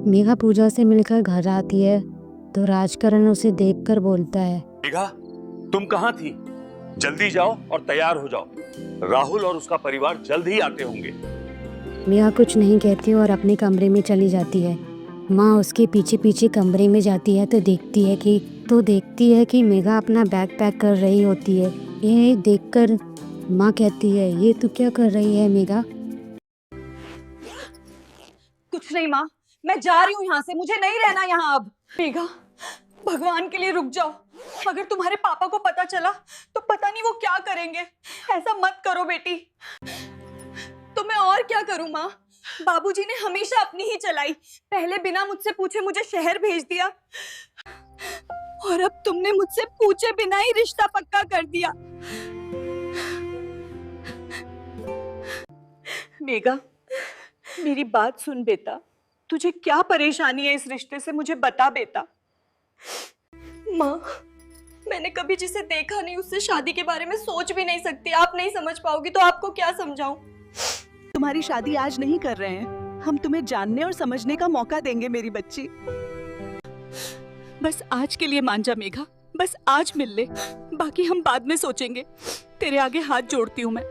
मेघा पूजा से मिलकर घर आती है तो राजकरण उसे देखकर बोलता है, मेघा, तुम कहाँ थी? जल्दी जाओ और तैयार हो जाओ। राहुल और उसका परिवार जल्द ही आते होंगे। मेघा कुछ नहीं कहती और अपने कमरे में चली जाती है। माँ उसके पीछे पीछे कमरे में जाती है तो देखती है कि मेघा अपना बैग पैक कर रही होती है। ये देखकर माँ कहती है, ये तू क्या कर रही है मेघा? कुछ नहीं माँ, मैं जा रही हूँ यहाँ से, मुझे नहीं रहना यहाँ अब। मेघा, भगवान के लिए रुक जाओ। अगर तुम्हारे पापा को पता चला तो पता नहीं वो क्या करेंगे। ऐसा मत करो बेटी। तो मैं और क्या करूँ माँ? बाबूजी ने हमेशा अपनी ही चलाई। पहले बिना मुझसे पूछे मुझे शहर भेज दिया और अब तुमने मुझसे पूछे बिना ही रिश्ता पक्का कर दिया। मेघा, मेरी बात सुन बेटा। तुझे क्या परेशानी है इस रिश्ते से, मुझे बता बेटा। माँ, मैंने कभी जिसे देखा नहीं उससे शादी के बारे में सोच भी नहीं सकती। आप नहीं समझ पाओगी तो आपको क्या समझाऊं? तुम्हारी शादी आज नहीं कर रहे हैं, हम तुम्हें जानने और समझने का मौका देंगे मेरी बच्ची। बस आज के लिए मान जा मेघा, बस आज मिल ले, बाकी हम बाद में सोचेंगे। तेरे आगे हाथ जोड़ती हूँ मैं।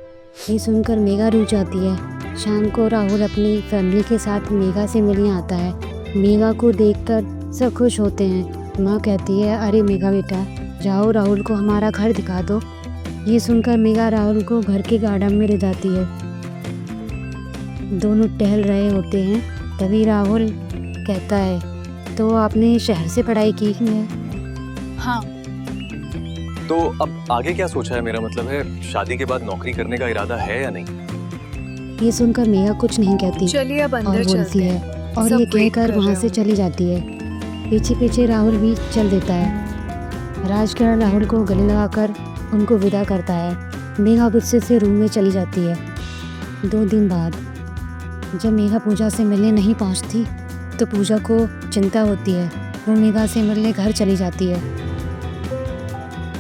ये सुनकर मेघा रुक जाती है। शाम को राहुल अपनी फैमिली के साथ मेघा से मिलने आता है। मेघा को देखकर सब खुश होते हैं। माँ कहती है, अरे मेघा बेटा, जाओ राहुल को हमारा घर दिखा दो। ये सुनकर मेघा राहुल को घर के गार्डन में ले जाती है। दोनों टहल रहे होते हैं। तभी राहुल कहता है, तो आपने शहर से पढ़ाई की है? हाँ। तो अब आगे क्या सोचा है? मेरा मतलब है, शादी के बाद नौकरी करने का इरादा है या नहीं? ये सुनकर मेघा कुछ नहीं कहती चलिए अब और अंदर बोलती चलते है हैं। और सब ये वेट कहकर कर वहाँ रहे से होंगे। चली जाती है। पीछे पीछे राहुल भी चल देता है। राजकरण राहुल को गले लगाकर उनको विदा करता है। मेघा गुस्से से रूम में चली जाती है। 2 दिन बाद जब मेघा पूजा से मिलने नहीं पहुंचती तो पूजा को चिंता होती है। वो मेघा से मिलने घर चली जाती है।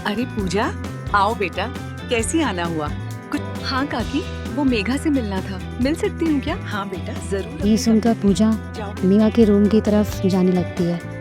अरे पूजा, आओ बेटा, कैसी आना हुआ? कुछ? हाँ काकी, वो मेघा से मिलना था, मिल सकती हूँ क्या? हाँ बेटा, जरूर। ये सुनकर पूजा जाओ। मेघा के रूम की तरफ जाने लगती है।